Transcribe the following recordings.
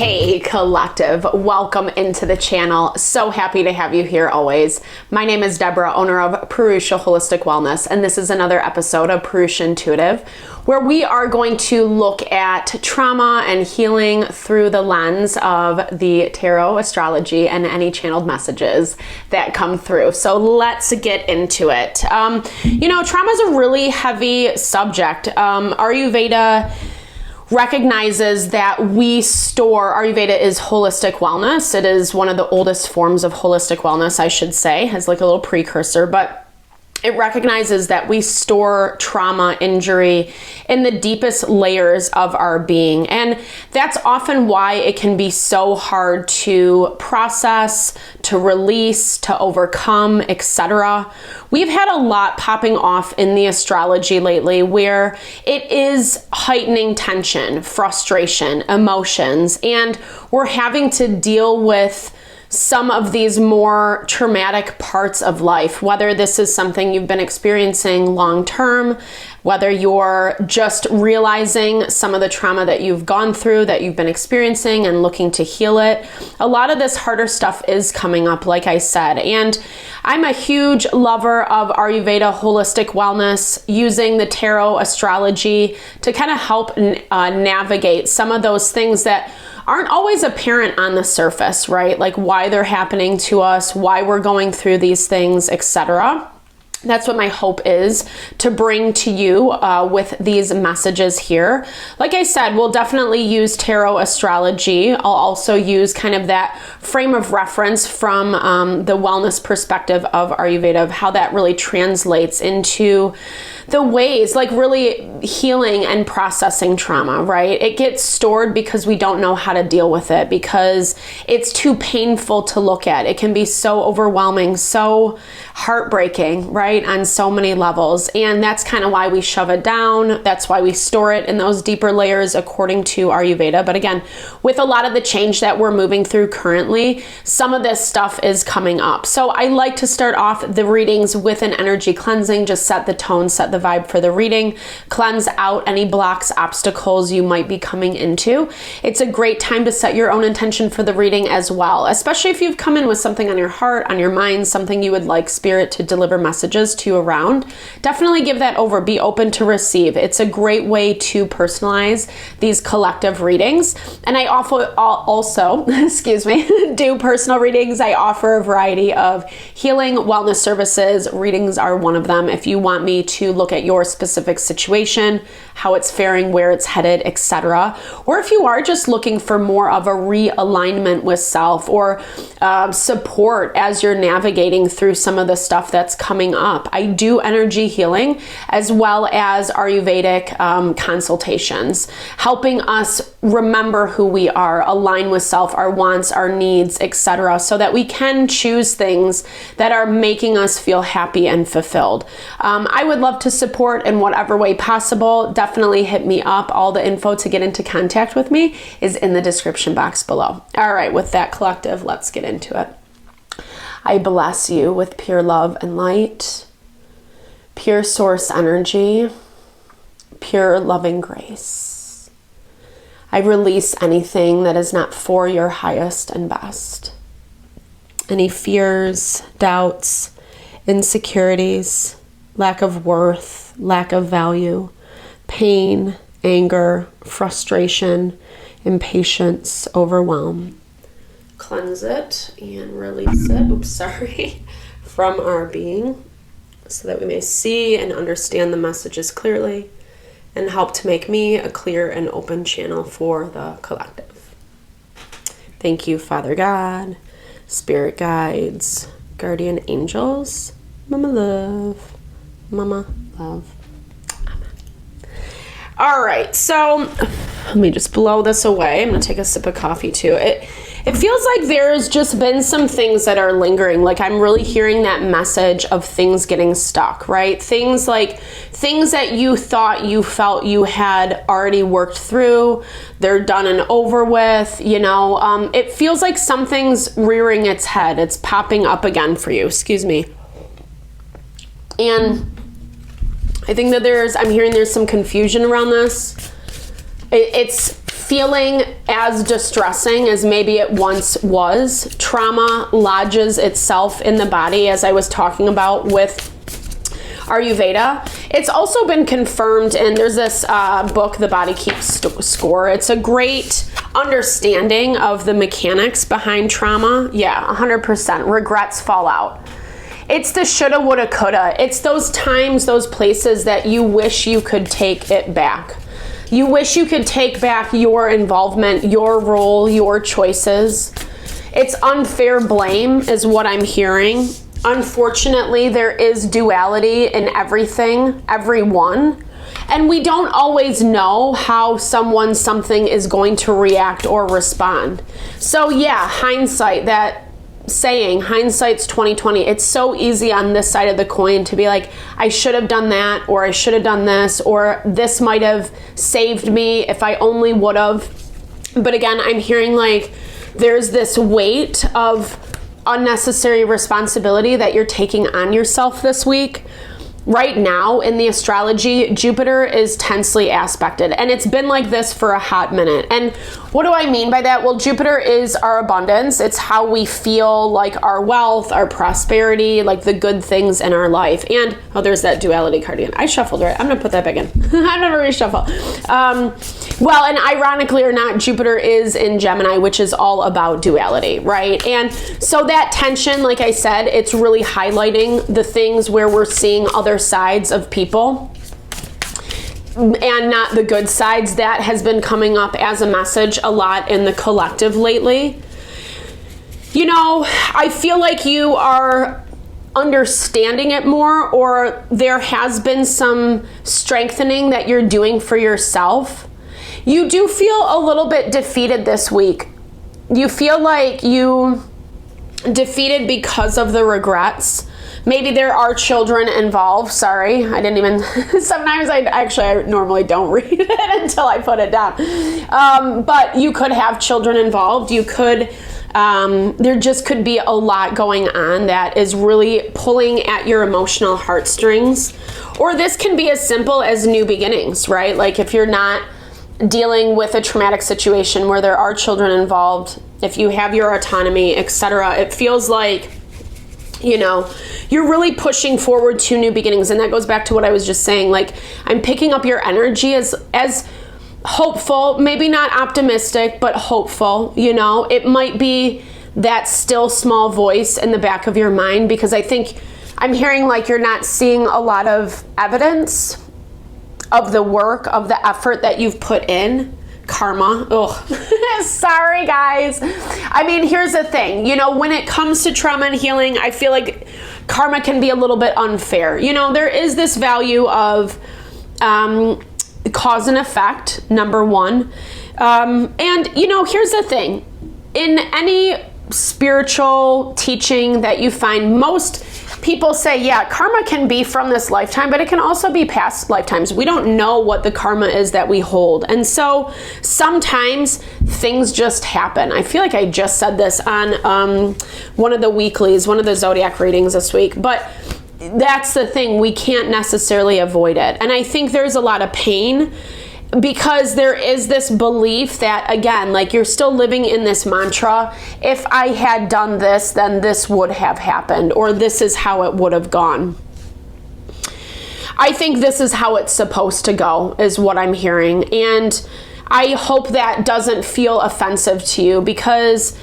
Hey collective, welcome into the channel. So happy to have you here always. My name is Deborah, owner of Purusha Holistic Wellness, and this is another episode of Purusha Intuitive, where we are going to look at trauma and healing through the lens of the tarot, astrology, and any channeled messages that come through. So let's get into it. Trauma is a really heavy subject. Ayurveda recognizes that Ayurveda is holistic wellness. It is one of the oldest forms of holistic wellness, I should say, as like a little precursor, but it recognizes that we store trauma, injury in the deepest layers of our being. And that's often why it can be so hard to process, to release, to overcome, etc. We've had a lot popping off in the astrology lately where it is heightening tension, frustration, emotions, and we're having to deal with some of these more traumatic parts of life, whether this is something you've been experiencing long term, whether you're just realizing some of the trauma that you've gone through, that you've been experiencing and looking to heal it. A lot of this harder stuff is coming up, like I said, and I'm a huge lover of Ayurveda holistic wellness, using the tarot, astrology to kind of help navigate some of those things that aren't always apparent on the surface, right? Like why they're happening to us, why we're going through these things, etc. That's what my hope is to bring to you with these messages here. Like I said, we'll definitely use tarot astrology. I'll also use kind of that frame of reference from the wellness perspective of Ayurveda, of how that really translates into the ways, like really healing and processing trauma, right? It gets stored because we don't know how to deal with it, because it's too painful to look at. It can be so overwhelming, so heartbreaking, right? On so many levels. And that's kind of why we shove it down. That's why we store it in those deeper layers according to Ayurveda. But again, with a lot of the change that we're moving through currently, some of this stuff is coming up. So I like to start off the readings with an energy cleansing, just set the tone, set the vibe for the reading, cleanse out any blocks, obstacles you might be coming into. It's a great time to set your own intention for the reading as well, especially if you've come in with something on your heart, on your mind, something you would like spirit to deliver messages to you around. Definitely give that over. Be open to receive. It's a great way to personalize these collective readings. And I also do personal readings. I offer a variety of healing wellness services. Readings are one of them. If you want me to look at your specific situation, how it's faring, where it's headed, etc. Or if you are just looking for more of a realignment with self, or support as you're navigating through some of the stuff that's coming up. I do energy healing as well as Ayurvedic consultations, helping us remember who we are, align with self, our wants, our needs, etc., so that we can choose things that are making us feel happy and fulfilled. I would love to support in whatever way possible. Definitely hit me up. All the info to get into contact with me is in the description box below. All right, with that collective, let's get into it. I bless you with pure love and light, pure source energy, pure loving grace. I release anything that is not for your highest and best. Any fears, doubts, insecurities, lack of worth, lack of value, pain, anger, frustration, impatience, overwhelm. Cleanse it and release it, from our being, so that we may see and understand the messages clearly and help to make me a clear and open channel for the collective. Thank you, Father God, Spirit guides, guardian angels, Mama Love. Amen. All right, so let me just blow this away. I'm gonna take a sip of coffee too. It feels like there's just been some things that are lingering. Like I'm really hearing that message of things getting stuck, right? Things that you thought you felt you had already worked through, they're done and over with, it feels like something's rearing its head. It's popping up again for you, And I think that I'm hearing there's some confusion around this. It's feeling as distressing as maybe it once was. Trauma lodges itself in the body, as I was talking about with Ayurveda. It's also been confirmed, and there's this book, The Body Keeps Score. It's a great understanding of the mechanics behind trauma. Yeah, 100%. Regrets fall out. It's the shoulda, woulda, coulda. It's those times, those places that you wish you could take it back. You wish you could take back your involvement, your role, your choices. It's unfair blame is what I'm hearing. Unfortunately, there is duality in everything, everyone. And we don't always know how something is going to react or respond. So yeah, hindsight, that saying, hindsight's 2020. It's so easy on this side of the coin to be like, I should have done that, or I should have done this, or this might have saved me if I only would have. But again, I'm hearing like there's this weight of unnecessary responsibility that you're taking on yourself this week. Right now in the astrology, Jupiter is tensely aspected, and it's been like this for a hot minute. And what do I mean by that? Well, Jupiter is our abundance. It's how we feel like our wealth, our prosperity, like the good things in our life. And, oh, there's that duality card again. I shuffled, right? I'm going to put that back in. I'm going to reshuffle. Well, and ironically or not, Jupiter is in Gemini, which is all about duality, right? And so that tension, like I said, it's really highlighting the things where we're seeing other sides of people and not the good sides. That has been coming up as a message a lot in the collective lately. You know, I feel like you are understanding it more, or there has been some strengthening that you're doing for yourself. You do feel a little bit defeated this week. You feel like you defeated because of the regrets. Maybe there are children involved. Sorry, I didn't even, sometimes I normally don't read it until I put it down. But you could have children involved. You could, there just could be a lot going on that is really pulling at your emotional heartstrings. Or this can be as simple as new beginnings, right? Like if you're not dealing with a traumatic situation where there are children involved, if you have your autonomy, etc., it feels like, you know, you're really pushing forward to new beginnings. And that goes back to what I was just saying. Like, I'm picking up your energy as hopeful, maybe not optimistic, but hopeful. You know, it might be that still small voice in the back of your mind, because I think I'm hearing like you're not seeing a lot of evidence of the work, of the effort that you've put in. Karma. Ugh. Sorry, guys. I mean, here's the thing. You know, when it comes to trauma and healing, I feel like karma can be a little bit unfair. You know, there is this value of cause and effect, number one. And, you know, here's the thing. In any spiritual teaching that you find, most people say, yeah, karma can be from this lifetime, but it can also be past lifetimes. We don't know what the karma is that we hold. And so sometimes things just happen. I feel like I just said this on one of the weeklies, one of the zodiac readings this week, but that's the thing. We can't necessarily avoid it. And I think there's a lot of pain, because there is this belief that, again, like you're still living in this mantra, if I had done this, then this would have happened, or this is how it would have gone. I think this is how it's supposed to go, is what I'm hearing. And I hope that doesn't feel offensive to you, because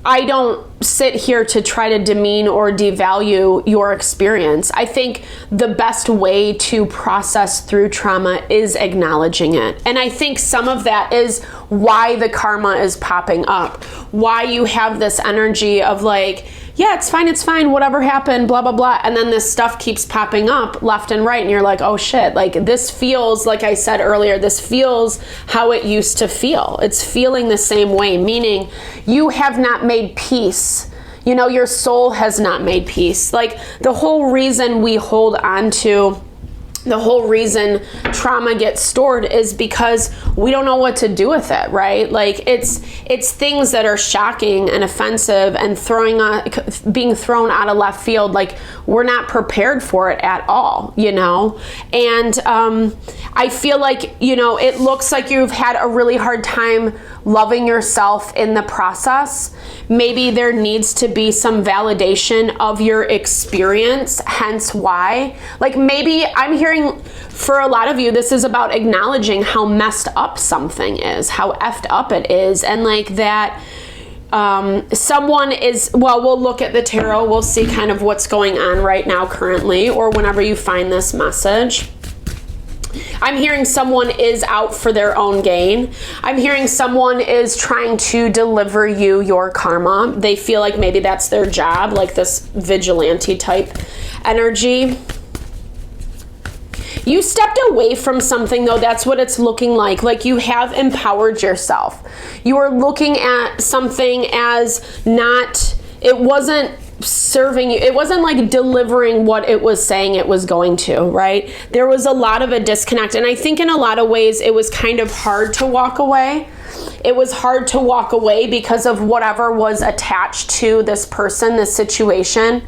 I don't sit here to try to demean or devalue your experience. I think the best way to process through trauma is acknowledging it. And I think some of that is why the karma is popping up, why you have this energy of like, yeah, it's fine, whatever happened, blah, blah, blah. And then this stuff keeps popping up left and right. And you're like, oh shit, like this feels, like I said earlier, this feels how it used to feel. It's feeling the same way, meaning you have not made peace. You know, your soul has not made peace. Like the whole reason we hold on to the whole reason trauma gets stored is because we don't know what to do with it, right? Like it's things that are shocking and offensive and being thrown out of left field. Like we're not prepared for it at all, you know? And I feel like, you know, it looks like you've had a really hard time loving yourself in the process. Maybe there needs to be some validation of your experience, hence why. Like maybe I'm hearing for a lot of you, this is about acknowledging how messed up something is, how effed up it is, and like that someone is, well, we'll look at the tarot, we'll see kind of what's going on right now currently, or whenever you find this message. I'm hearing someone is out for their own gain. I'm hearing someone is trying to deliver you your karma. They feel like maybe that's their job, like this vigilante type energy. You stepped away from something though, that's what it's looking like. Like you have empowered yourself. You are looking at something as not, it wasn't serving you. It wasn't like delivering what it was saying it was going to, right? There was a lot of a disconnect. And I think in a lot of ways, it was kind of hard to walk away. It was hard to walk away because of whatever was attached to this person, this situation.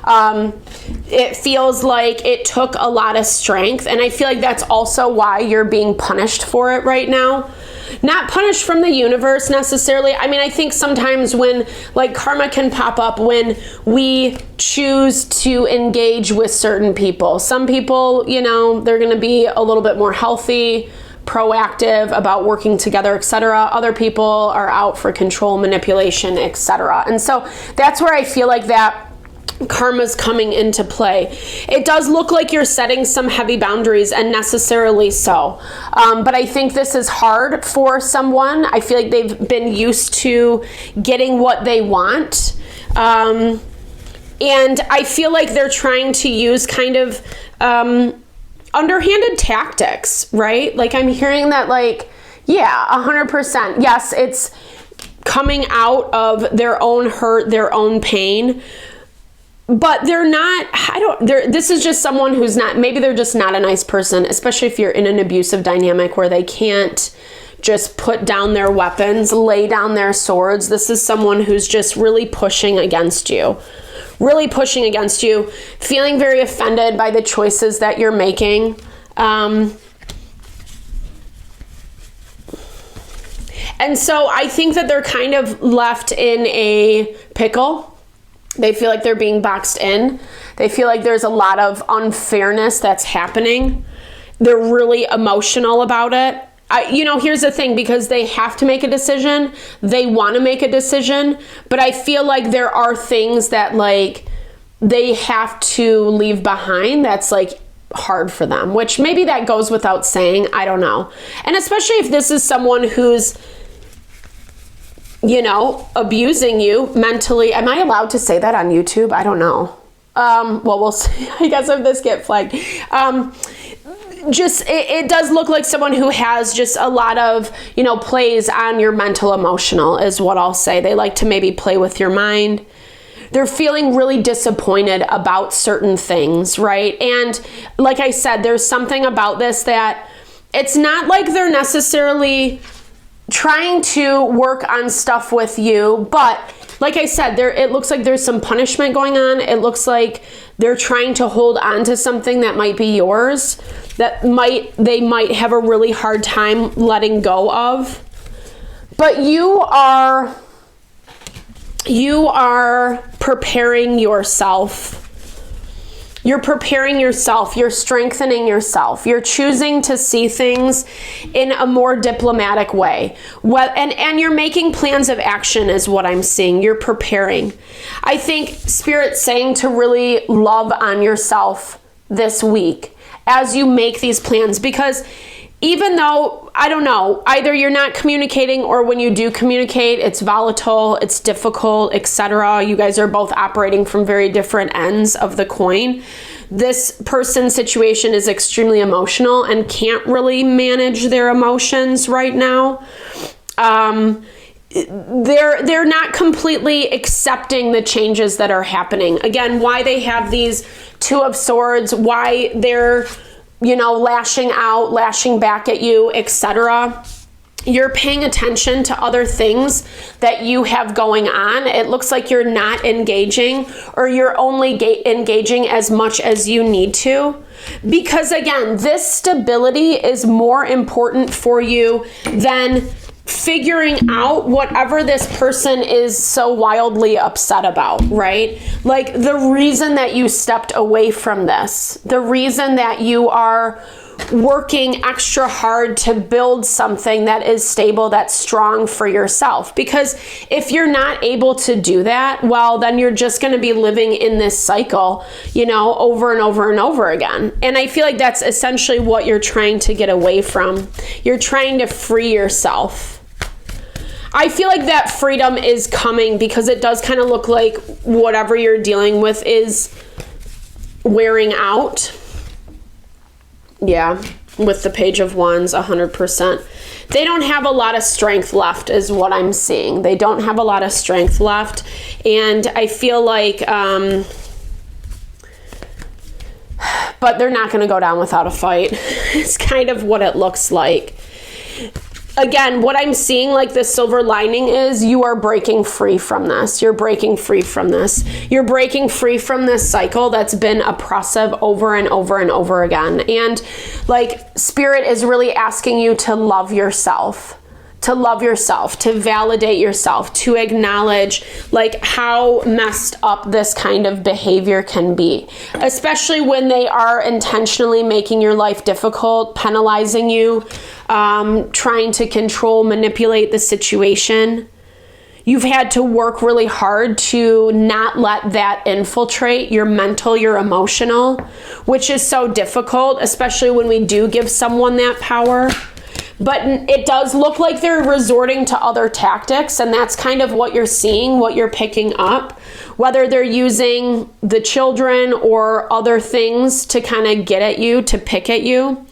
It feels like it took a lot of strength. And I feel like that's also why you're being punished for it right now. Not punished from the universe necessarily. I mean, I think sometimes when like karma can pop up when we choose to engage with certain people. Some people, you know, they're going to be a little bit more healthy, proactive about working together, etc. Other people are out for control, manipulation, etc. And so that's where I feel like that karma's coming into play. It does look like you're setting some heavy boundaries, and necessarily so. But I think this is hard for someone. I feel like they've been used to getting what they want. And I feel like they're trying to use kind of underhanded tactics, right? Like I'm hearing that like, yeah, 100%. Yes, it's coming out of their own hurt, their own pain. But they're not, this is just someone who's not, maybe they're just not a nice person, especially if you're in an abusive dynamic where they can't just put down their weapons, lay down their swords. This is someone who's just really pushing against you, feeling very offended by the choices that you're making. And so I think that they're kind of left in a pickle. They feel like they're being boxed in. They feel like there's a lot of unfairness that's happening. They're really emotional about it. Here's the thing, because they have to make a decision. They want to make a decision. But I feel like there are things that like they have to leave behind that's like hard for them, which maybe that goes without saying. I don't know. And especially if this is someone who's, abusing you mentally. Am I allowed to say that on YouTube? I don't know. Well, we'll see. I guess if this gets flagged. It does look like someone who has just a lot of, plays on your mental emotional is what I'll say. They like to maybe play with your mind. They're feeling really disappointed about certain things, right? And like I said, there's something about this that it's not like they're necessarily trying to work on stuff with you, but like I said, it looks like there's some punishment going on. It looks like they're trying to hold on to something that might be yours, that they might have a really hard time letting go of. But you are preparing yourself. You're preparing yourself. You're strengthening yourself. You're choosing to see things in a more diplomatic way. Well, and you're making plans of action is what I'm seeing. You're preparing. I think Spirit's saying to really love on yourself this week as you make these plans, because even though, I don't know, either you're not communicating or when you do communicate, it's volatile, it's difficult, etc. You guys are both operating from very different ends of the coin. This person's situation is extremely emotional and can't really manage their emotions right now. They're not completely accepting the changes that are happening. Again, why they have these Two of Swords, why they're lashing out, lashing back at you, etc. You're paying attention to other things that you have going on. It looks like you're not engaging, or you're only engaging as much as you need to. Because again, this stability is more important for you than figuring out whatever this person is so wildly upset about, right? Like the reason that you stepped away from this, the reason that you are working extra hard to build something that is stable, that's strong for yourself. Because if you're not able to do that, well, then you're just going to be living in this cycle, over and over and over again. And I feel like that's essentially what you're trying to get away from. You're trying to free yourself. I feel like that freedom is coming, because it does kind of look like whatever you're dealing with is wearing out. Yeah, with the Page of Wands, 100%. They don't have a lot of strength left is what I'm seeing. They don't have a lot of strength left. And I feel like, but they're not going to go down without a fight. It's kind of what it looks like. Again, what I'm seeing, like the silver lining, is you are breaking free from this. You're breaking free from this. You're breaking free from this cycle that's been oppressive over and over and over again. And like Spirit is really asking you to love yourself. To love yourself, to validate yourself, to acknowledge like how messed up this kind of behavior can be, especially when they are intentionally making your life difficult, penalizing you, trying to control, manipulate the situation. You've had to work really hard to not let that infiltrate your mental, your emotional, which is so difficult, especially when we do give someone that power. But it does look like they're resorting to other tactics, and that's kind of what you're seeing, what you're picking up, whether they're using the children or other things to kind of get at you, to pick at you.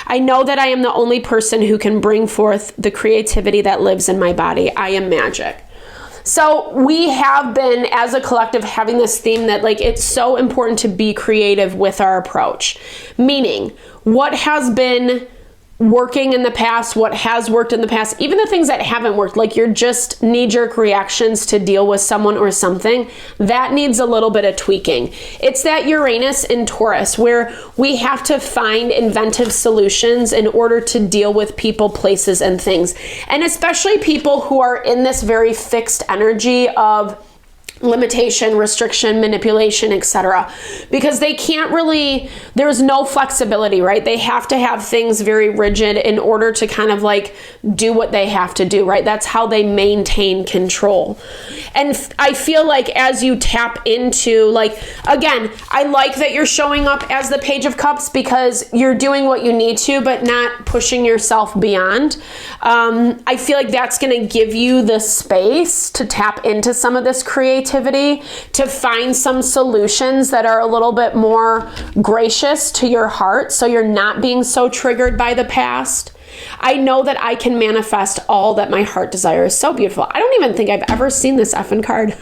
I know that I am the only person who can bring forth the creativity that lives in my body. I am magic. So we have been, as a collective, having this theme that like it's so important to be creative with our approach. Meaning, what has been working in the past, what has worked in the past, even the things that haven't worked, like your just knee-jerk reactions to deal with someone or something, that needs a little bit of tweaking. It's that Uranus in Taurus where we have to find inventive solutions in order to deal with people, places, and things. And especially people who are in this very fixed energy of limitation, restriction, manipulation, etc. Because they can't really, there's no flexibility, right? They have to have things very rigid in order to kind of like do what they have to do, right? That's how they maintain control. And I feel like as you tap into, like, again, I like that you're showing up as the Page of Cups because you're doing what you need to, but not pushing yourself beyond. I feel like that's going to give you the space to tap into some of this creativity, to find some solutions that are a little bit more gracious to your heart, so you're not being so triggered by the past. I know that I can manifest all that my heart desires. So beautiful. I don't even think I've ever seen this effing card.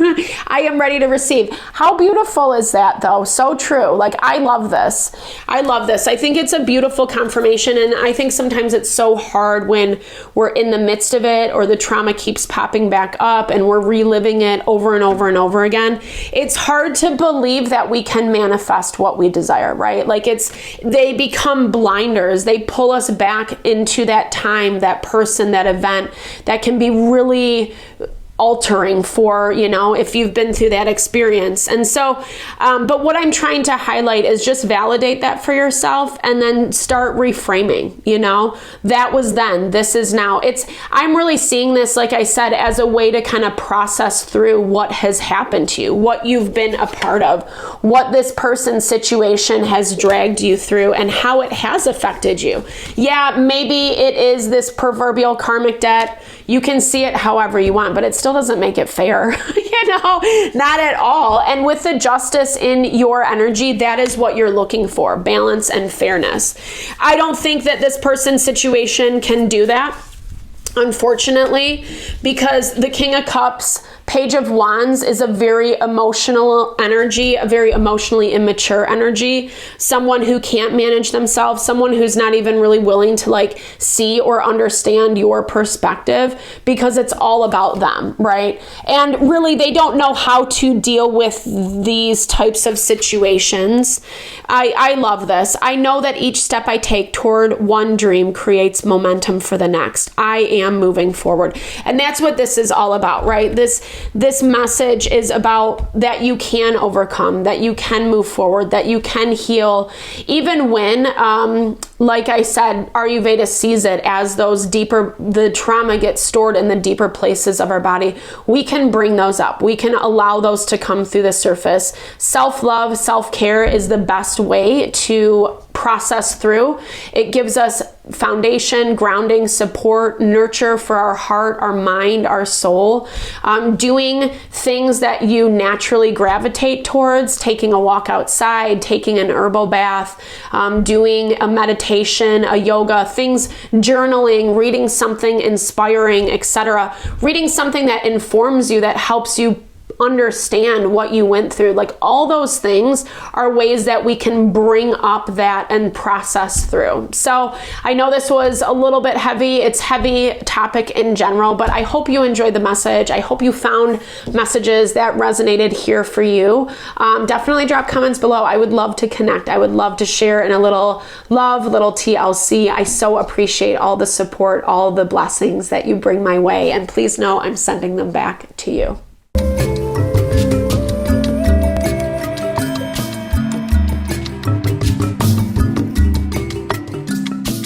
I am ready to receive. How beautiful is that though? So true. Like, I love this. I love this. I think it's a beautiful confirmation. And I think sometimes it's so hard when we're in the midst of it, or the trauma keeps popping back up and we're reliving it over and over and over again. It's hard to believe that we can manifest what we desire, right? Like, they become blinders. They pull us back into that time, that person, that event that can be really altering for, if you've been through that experience. And so, but what I'm trying to highlight is just validate that for yourself and then start reframing, that was then, this is now. I'm really seeing this, like I said, as a way to kind of process through what has happened to you, what you've been a part of, what this person's situation has dragged you through, and how it has affected you. Yeah, maybe it is this proverbial karmic debt. You can see it however you want, but it still doesn't make it fair, not at all. And with the justice in your energy, that is what you're looking for, balance and fairness. I don't think that this person's situation can do that, unfortunately, because the King of Cups Page of Wands is a very emotional energy, a very emotionally immature energy. Someone who can't manage themselves, someone who's not even really willing to like see or understand your perspective because it's all about them, right? And really they don't know how to deal with these types of situations. I love this. I know that each step I take toward one dream creates momentum for the next. I am moving forward. And that's what this is all about, right? This message is about that you can overcome, that you can move forward, that you can heal, even when, like I said, Ayurveda sees it as the trauma gets stored in the deeper places of our body. We can bring those up. We can allow those to come through the surface. Self-love, self-care is the best way to process through. It gives us foundation, grounding, support, nurture for our heart, our mind, our soul. Doing things that you naturally gravitate towards, taking a walk outside, taking an herbal bath, doing a meditation, a yoga, things, journaling, reading something inspiring, etc. Reading something that informs you, that helps you understand what you went through. Like all those things are ways that we can bring up that and process through. So I know this was a little bit heavy. It's heavy topic in general, but I hope you enjoyed the message. I hope you found messages that resonated here for you. Definitely drop comments below. I would love to connect. I would love to share in a little love, little TLC. I so appreciate all the support, all the blessings that you bring my way. And please know I'm sending them back to you.